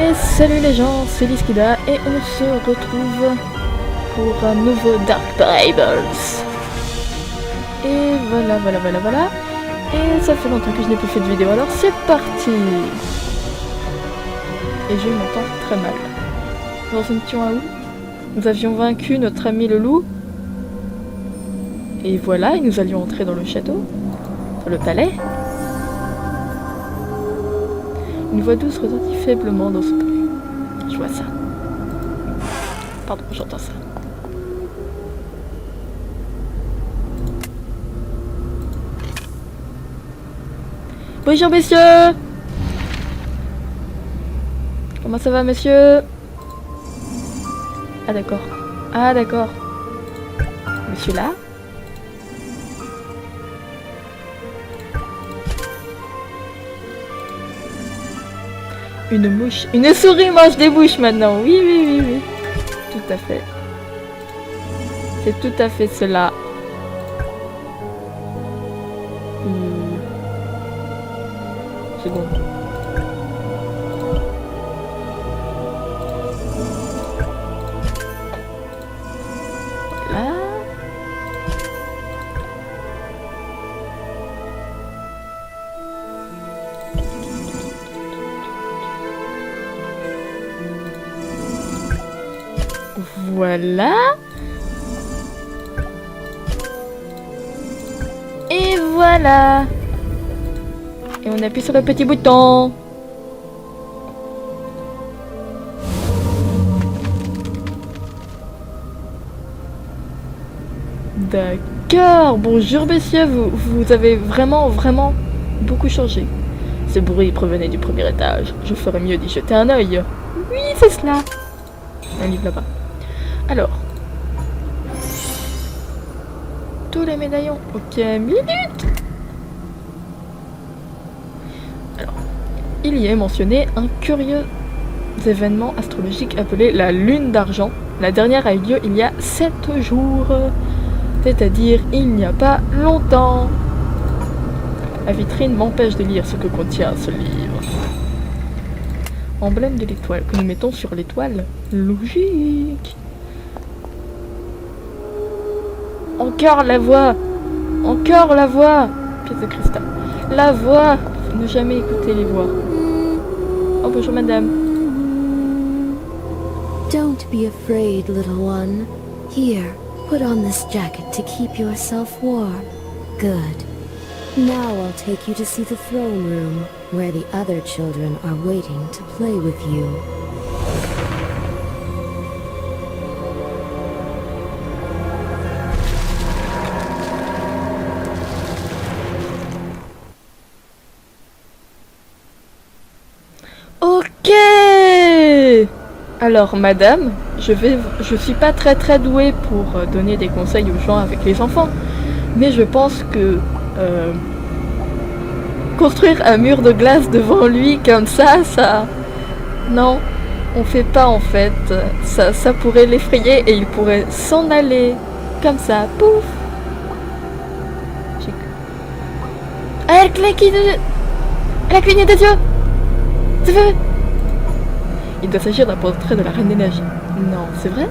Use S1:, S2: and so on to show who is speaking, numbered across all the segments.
S1: Et salut les gens, c'est Liskida et on se retrouve pour un nouveau Dark Bravers. Et voilà. Et ça fait longtemps que je n'ai plus fait de vidéo, alors c'est parti. Et je m'entends très mal. Nous en étions à où? Nous avions vaincu notre ami le loup. Et voilà, et nous allions entrer dans le château, dans le palais. Une voix douce retentit faiblement dans ce palais. Je vois ça. Pardon, j'entends ça. Bonjour messieurs. Comment ça va monsieur? Ah d'accord. Ah d'accord. Monsieur là? Une mouche. Une souris mange des mouches maintenant. Oui. Tout à fait. C'est tout à fait cela. C'est bon. Voilà. Voilà. Et voilà. Et on appuie sur le petit bouton. D'accord. Bonjour messieurs, vous avez vraiment beaucoup changé. Ce bruit provenait du premier étage. Je ferais mieux d'y jeter un œil. Oui, c'est cela. Un livre là-bas. Alors. Tous les médaillons. Ok, minute. Alors. Il y est mentionné un curieux événement astrologique appelé la lune d'argent. La dernière a eu lieu il y a 7 jours. C'est-à-dire il n'y a pas longtemps. La vitrine m'empêche de lire ce que contient ce livre. Emblème de l'étoile que nous mettons sur l'étoile. Logique. Encore la voix. Encore la voix. Pièce de cristal. La voix. Ne jamais écouter les voix. Oh bonjour madame.
S2: Don't be afraid, little one. Here, put on this jacket to keep yourself warm. Good. Now I'll take you to see the throne room, where the other children are waiting to play with you.
S1: Ok. Alors madame, je suis pas très douée pour donner des conseils aux gens avec les enfants, mais je pense que construire un mur de glace devant lui comme ça, non, on fait pas en fait. Ça pourrait l'effrayer et il pourrait s'en aller comme ça, pouf. Ah, elle a cligné des yeux. C'est vrai. Il doit s'agir d'un portrait de la Reine des Neiges. Non, c'est vrai?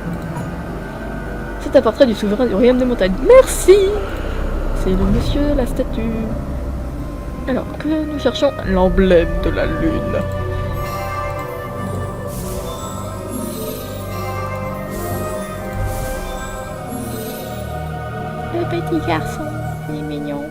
S1: C'est un portrait du souverain du royaume des montagnes. Merci. C'est le monsieur, la statue. Alors, que nous cherchons l'emblème de la lune. Le petit garçon, il est mignon.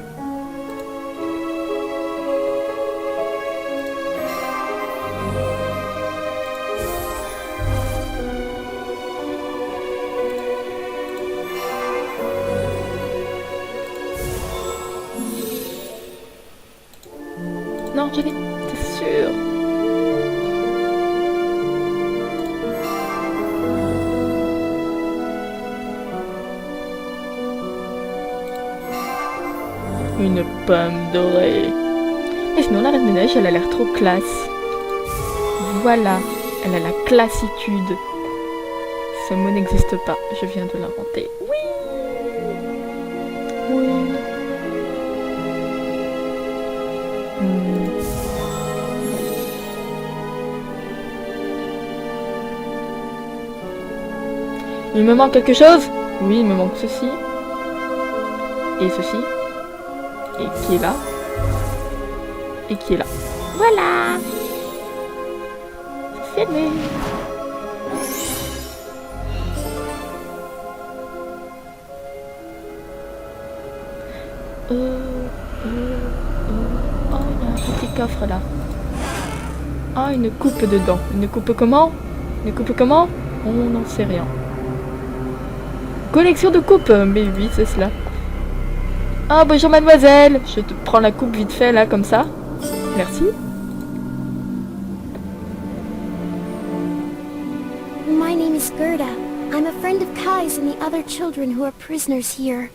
S1: Non, je l'ai, t'es sûr? Une pomme dorée. Et sinon, la Reine des Neiges, elle a l'air trop classe. Voilà, elle a la classitude. Ce mot n'existe pas, je viens de l'inventer. Oui. Il me manque quelque chose? Oui, il me manque ceci. Et ceci. Et qui est là? Et qui est là? Voilà! C'est fini! Oh, il y a un petit coffre là. Ah, une coupe dedans. Une coupe comment? Une coupe comment? On n'en sait rien. Collection de coupes, mais oui, c'est cela. Ah, bonjour mademoiselle. Je te prends la coupe vite fait là, comme ça. Merci.
S2: My name is Gerda. I'm a friend of Kai's and the other children who are prisoners here.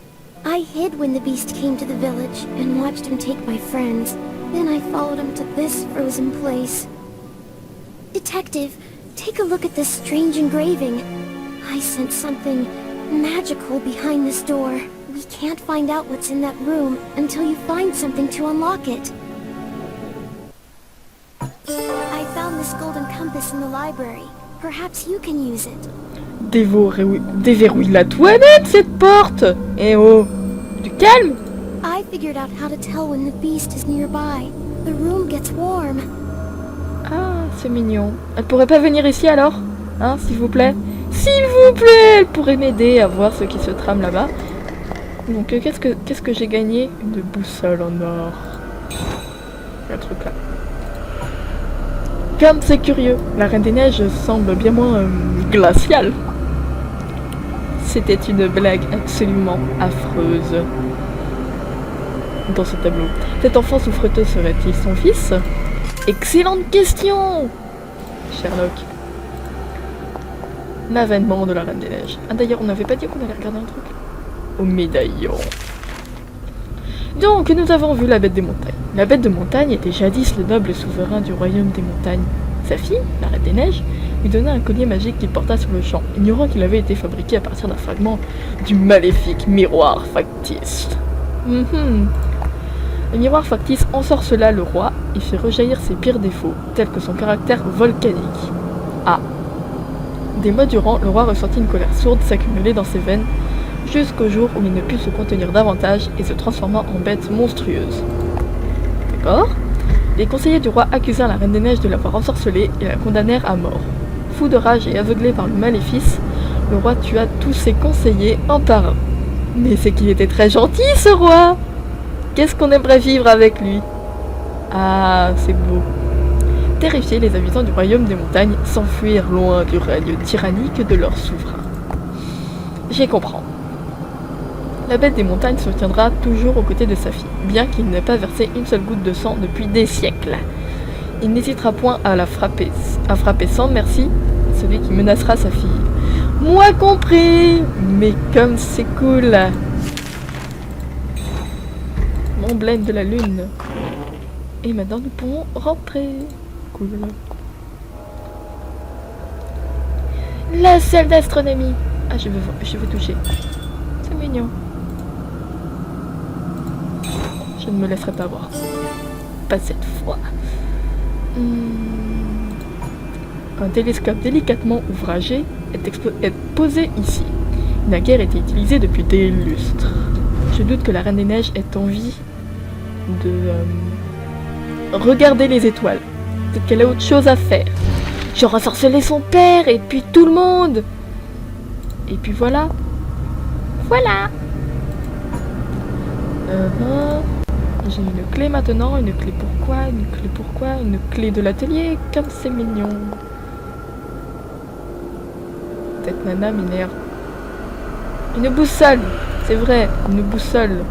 S2: I hid when the beast came to the village and watched him take my friends. Then I followed him to this frozen place. Detective, take a look at this strange engraving. I sense something magical behind this door. We can't find out what's in that room until you find something to unlock it. I found this golden compass in the library. Perhaps you can use it.
S1: Déverrouille la toilette, cette porte. Eh oh, du calme.
S2: I figured out how to tell when the beast is nearby. The room gets warm.
S1: Ah, c'est mignon. Elle pourrait pas venir ici alors? Hein, s'il vous plaît? S'il vous plaît! Elle pourrait m'aider à voir ce qui se trame là-bas. Donc, qu'est-ce que j'ai gagné? Une boussole en or. Un truc là. Comme c'est curieux, la Reine des Neiges semble bien moins glaciale. C'était une blague absolument affreuse. Dans ce tableau. Cet enfant souffreteux serait-il son fils? Excellente question, Sherlock. L'avènement de la Reine des Neiges. Ah d'ailleurs, on n'avait pas dit qu'on allait regarder un truc? Au médaillon. Donc, nous avons vu la Bête des Montagnes. La Bête de Montagne était jadis le noble souverain du royaume des montagnes. Sa fille, la Reine des Neiges, lui donna un collier magique qu'il porta sur le champ, ignorant qu'il avait été fabriqué à partir d'un fragment du maléfique miroir factice. Le miroir factice ensorcela le roi et fit rejaillir ses pires défauts, tels que son caractère volcanique. Ah. Des mois durant, le roi ressentit une colère sourde s'accumuler dans ses veines, jusqu'au jour où il ne put se contenir davantage et se transforma en bête monstrueuse. D'accord. Les conseillers du roi accusèrent la Reine des Neiges de l'avoir ensorcelée et la condamnèrent à mort. Fou de rage et aveuglé par le maléfice, le roi tua tous ses conseillers un par un. Mais c'est qu'il était très gentil, ce roi! Qu'est-ce qu'on aimerait vivre avec lui? Ah, c'est beau. Terrifiés, les habitants du royaume des montagnes s'enfuirent loin du règne tyrannique de leur souverain. J'y comprends. La Bête des Montagnes se tiendra toujours aux côtés de sa fille, bien qu'il n'ait pas versé une seule goutte de sang depuis des siècles. Il n'hésitera point à frapper sans merci celui qui menacera sa fille. Moi compris! Mais comme c'est cool! L'emblème de la lune. Et maintenant nous pouvons rentrer. Cool. La salle d'astronomie. Ah, je veux toucher. C'est mignon. Je ne me laisserai pas voir. Pas cette fois. Un télescope délicatement ouvragé est posé ici. Il n'a guère été utilisé depuis des lustres. Je doute que la Reine des Neiges ait envie de regarder les étoiles. Peut-être qu'elle a autre chose à faire. Genre ensorceler son père et puis tout le monde. Et puis voilà. Voilà. J'ai une clé maintenant. Une clé pourquoi? Une clé pourquoi? Une clé de l'atelier. Comme c'est mignon. Cette nana m'énerve. Une boussole. C'est vrai, une boussole.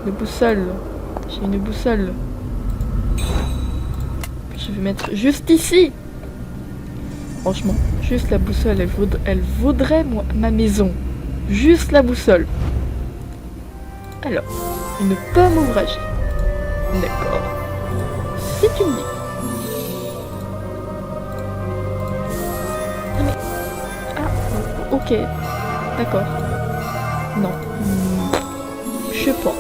S1: Une boussole. J'ai une boussole. Je vais mettre juste ici. Franchement, juste la boussole, elle vaudrait ma maison. Juste la boussole. Alors, une pomme ouvragée. D'accord. Si tu me dis. Ah mais... Ah, ok. D'accord. Non. Je sais pas.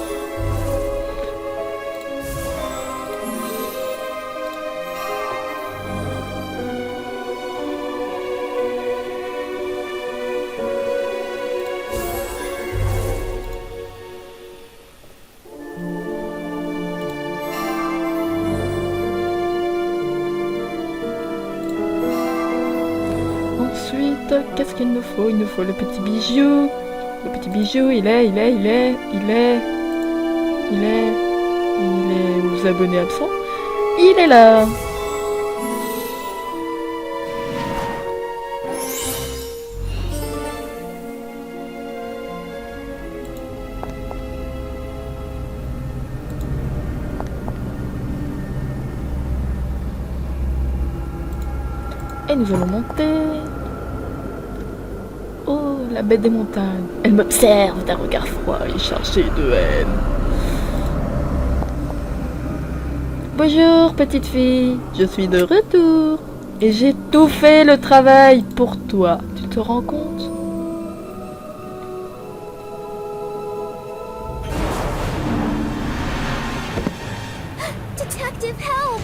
S1: Qu'est-ce qu'il nous faut? Il nous faut le petit bijou. Le petit bijou, il est aux abonnés absents. Il est là. Et nous allons monter. Oh, la bête des montagnes. Elle m'observe d'un regard froid et chargé de haine. Bonjour, petite fille. Je suis de retour. Et j'ai tout fait le travail pour toi. Tu te rends compte?
S2: Detective, help!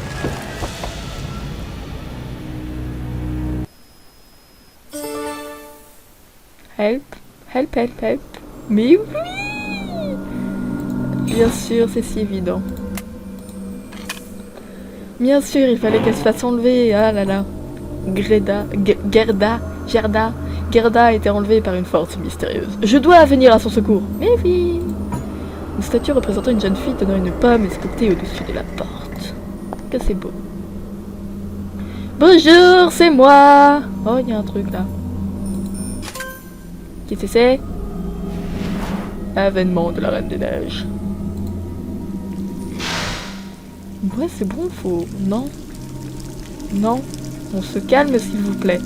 S1: Help, help, help, help. Mais oui! Bien sûr, c'est si évident. Bien sûr, il fallait qu'elle se fasse enlever. Ah là là. Gerda a été enlevée par une force mystérieuse. Je dois venir à son secours. Mais oui. Une statue représentant une jeune fille tenant une pomme est sculptée au-dessus de la porte. Que c'est beau. Bonjour, c'est moi. Oh, il y a un truc là. Qu'est-ce que c'est? Avènement de la Reine des Neiges. Ouais, c'est bon, faut... Non. Non. On se calme, s'il vous plaît.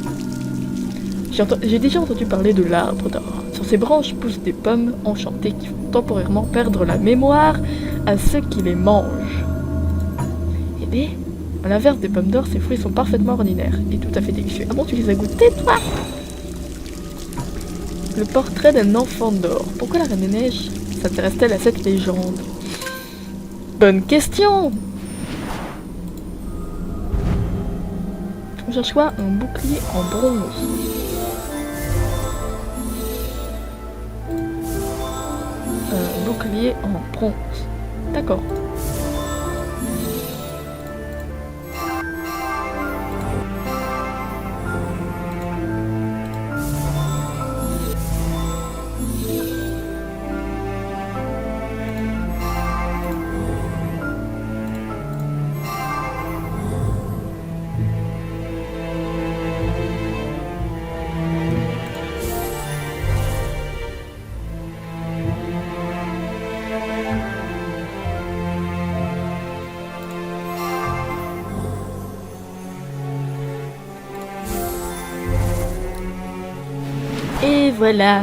S1: J'ai déjà entendu parler de l'arbre d'or. Sur ses branches poussent des pommes enchantées qui font temporairement perdre la mémoire à ceux qui les mangent. Eh bien, à l'inverse des pommes d'or, ces fruits sont parfaitement ordinaires et tout à fait délicieux. Ah bon, tu les as goûtés, toi? Le portrait d'un enfant d'or. Pourquoi la Reine des Neiges s'intéresse-t-elle à cette légende? Bonne question! On cherche quoi? Un bouclier en bronze. Un bouclier en bronze. D'accord. Et voilà,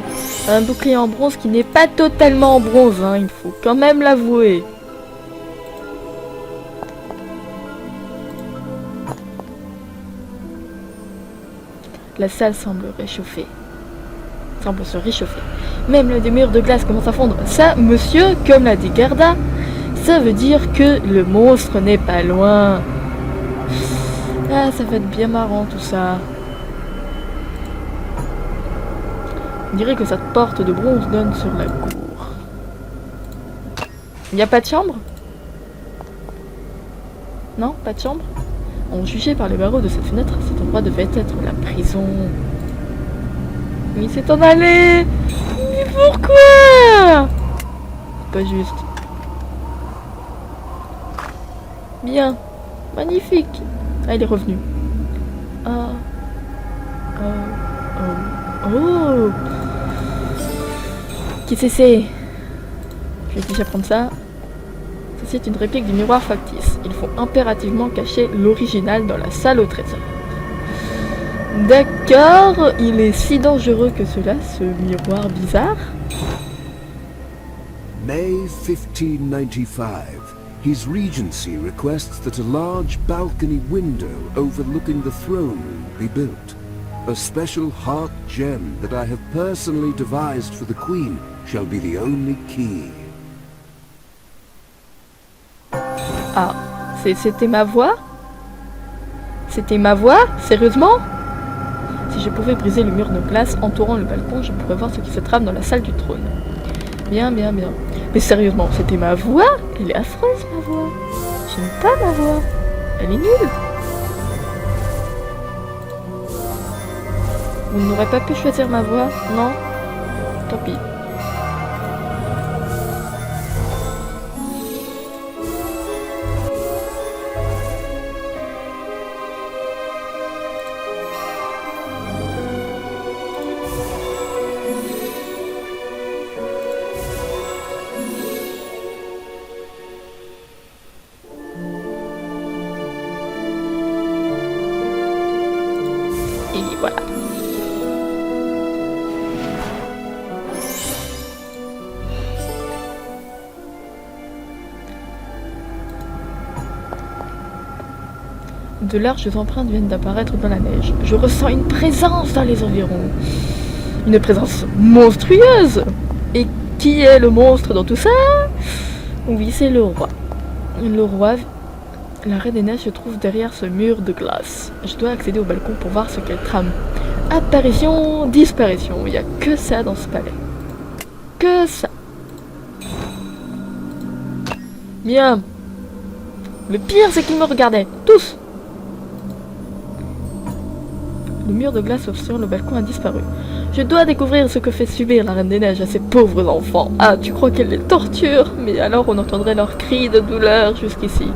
S1: un bouclier en bronze qui n'est pas totalement en bronze, hein, il faut quand même l'avouer. La salle semble se réchauffer. Même le mur de glace commence à fondre. Ça, monsieur, comme l'a dit Gerda, ça veut dire que le monstre n'est pas loin. Ah, ça va être bien marrant tout ça. On dirait que cette porte de bronze donne sur la cour. Il n'y a pas de chambre? Non, pas de chambre? En jugé par les barreaux de cette fenêtre, cet endroit devait être la prison. Mais il s'est en allé! Mais pourquoi? C'est pas juste. Bien. Magnifique. Ah, il est revenu. Oh! Qu'est-ce que c'est? Je vais déjà prendre ça. Ceci est une réplique du miroir factice. Il faut impérativement cacher l'original dans la salle au trésor. D'accord, il est si dangereux que cela, ce miroir bizarre.
S3: May 1595. His Regency requests that a large balcony window overlooking the throne room be built. A special heart gem that I have personally devised for the Queen shall be the only key.
S1: Ah, c'était ma voix? C'était ma voix? Sérieusement? Si je pouvais briser le mur de glace entourant le balcon, je pourrais voir ce qui se trame dans la salle du trône. Bien, bien, bien. Mais sérieusement, c'était ma voix? Elle est affreuse, ma voix. J'aime pas ma voix. Elle est nulle. Vous n'aurez pas pu choisir ma voix, non? Tant pis. Et voilà. De larges empreintes viennent d'apparaître dans la neige. Je ressens une présence dans les environs. Une présence monstrueuse. Et qui est le monstre dans tout ça? Oui, c'est le roi. Le roi, la Reine des Neiges se trouve derrière ce mur de glace. Je dois accéder au balcon pour voir ce qu'elle trame. Apparition, disparition. Il n'y a que ça dans ce palais. Que ça. Bien. Le pire, c'est qu'ils me regardaient. Tous. Le mur de glace sur le balcon a disparu. Je dois découvrir ce que fait subir la Reine des Neiges à ces pauvres enfants. Ah, tu crois qu'elle les torture? Mais alors on entendrait leurs cris de douleur jusqu'ici.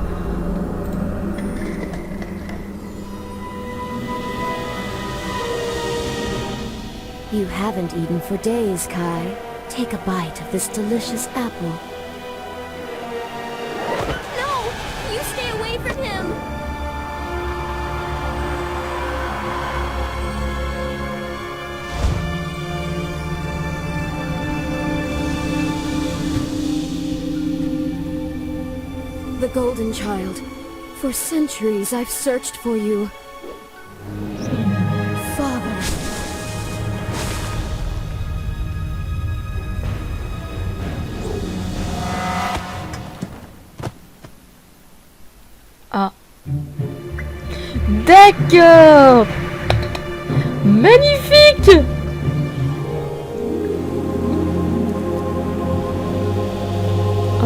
S2: You haven't eaten for days, Kai. Take a bite of this delicious apple.
S4: No! You stay away from him!
S2: The Golden Child. For centuries I've searched for you. Father.
S1: Ah. D'accord. Magnifique.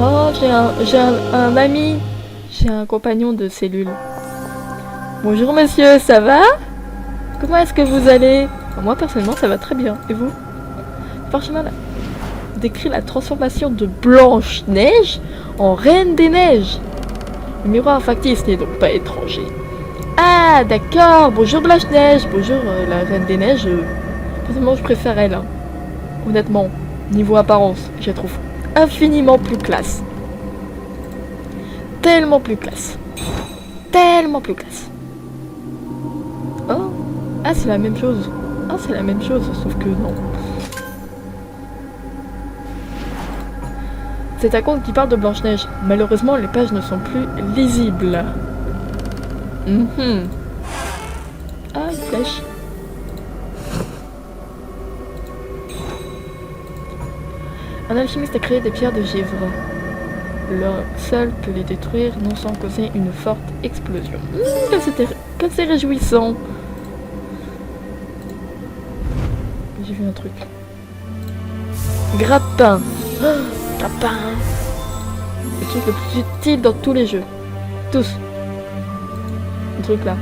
S1: Oh, j'ai un ami. J'ai un compagnon de cellule. Bonjour monsieur, ça va? Comment est-ce que vous allez? Moi personnellement ça va très bien. Et vous? Franchement, là, décrit la transformation de Blanche-Neige en Reine des Neiges. Le miroir factice n'est donc pas étranger. Ah d'accord, bonjour Blanche-Neige, bonjour la Reine des Neiges. Personnellement je préfère elle. Hein. Honnêtement, niveau apparence, je la trouve infiniment plus classe. Tellement plus classe. Tellement plus classe. Oh, ah c'est la même chose. Ah c'est la même chose, sauf que non. C'est un conte qui parle de Blanche-Neige. Malheureusement, les pages ne sont plus lisibles. Ah, une flèche. Un alchimiste a créé des pierres de givre. L'un seul peut les détruire, non sans causer une forte explosion. Que c'est réjouissant. J'ai vu un truc. Grappin. Oh, grappin. Le truc le plus utile dans tous les jeux. Tous. Le truc là.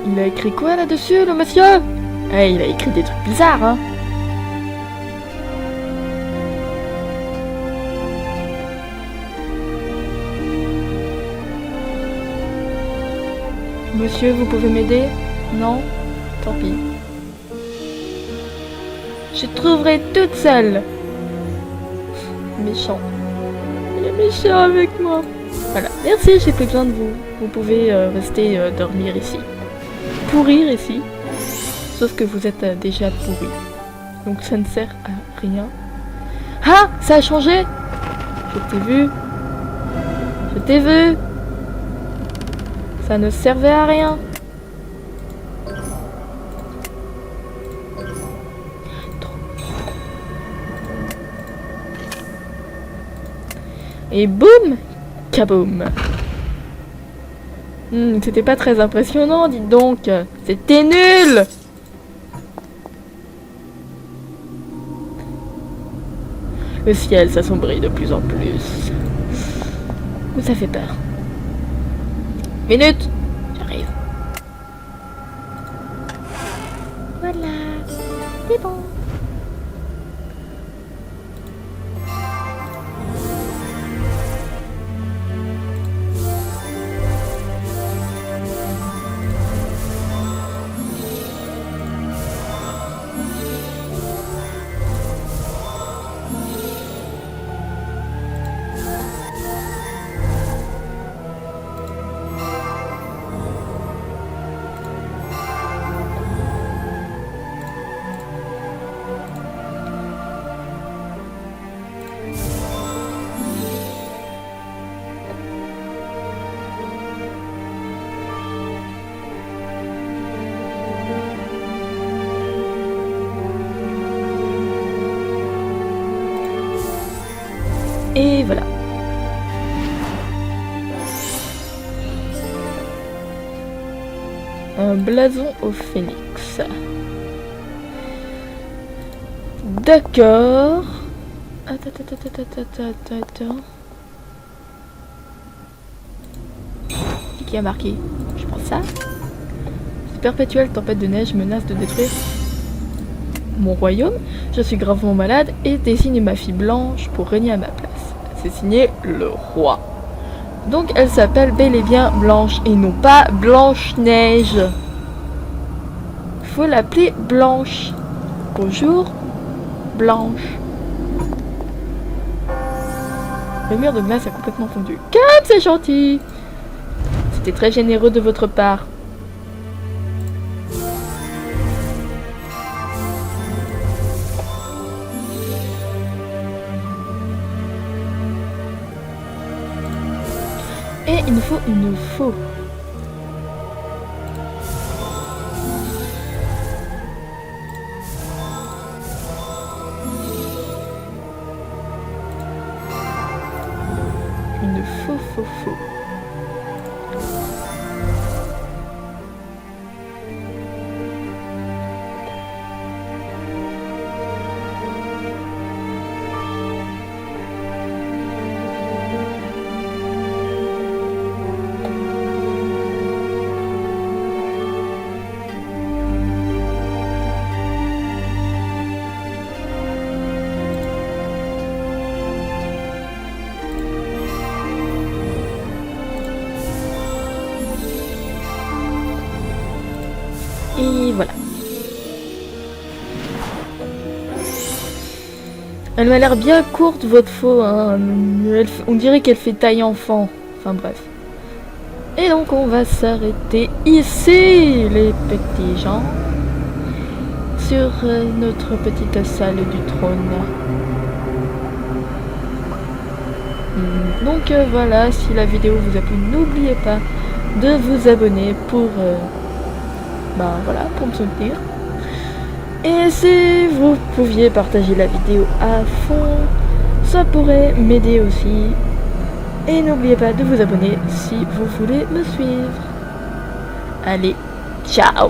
S1: Il a écrit quoi là-dessus, le monsieur? Eh, il a écrit des trucs bizarres, hein. Monsieur, vous pouvez m'aider? Non? Tant pis. Je trouverai toute seule. Méchant. Il est méchant avec moi. Voilà. Merci, j'ai plus besoin de vous. Vous pouvez rester dormir ici. Pourrir ici. Sauf que vous êtes déjà pourri. Donc ça ne sert à rien. Ah! Ça a changé! Je t'ai vu. Je t'ai vu. Ça ne servait à rien. Et boum, kaboum. C'était pas très impressionnant, dites donc. C'était nul. Le ciel s'assombrit de plus en plus. Ça fait peur. Minute, j'arrive. Voilà, c'est bon. Et voilà. Un blason au phénix. D'accord. Attends. Qui a marqué? Je prends ça. Cette perpétuelle tempête de neige menace de détruire mon royaume. Je suis gravement malade et désigne ma fille Blanche pour régner à ma place. C'est signé le roi. Donc elle s'appelle bel et bien Blanche et non pas Blanche-Neige. Il faut l'appeler Blanche. Bonjour, Blanche. Le mur de glace a complètement fondu. Comme c'est gentil. C'était très généreux de votre part. Et il nous faut une faux. Une faux. Et voilà. Elle m'a l'air bien courte, votre faux. Hein. On dirait qu'elle fait taille enfant. Enfin bref. Et donc on va s'arrêter ici, les petits gens. Sur notre petite salle du trône. Donc voilà, si la vidéo vous a plu, n'oubliez pas de vous abonner pour... pour me soutenir. Et si vous pouviez partager la vidéo à fond, ça pourrait m'aider aussi. Et n'oubliez pas de vous abonner si vous voulez me suivre. Allez, ciao!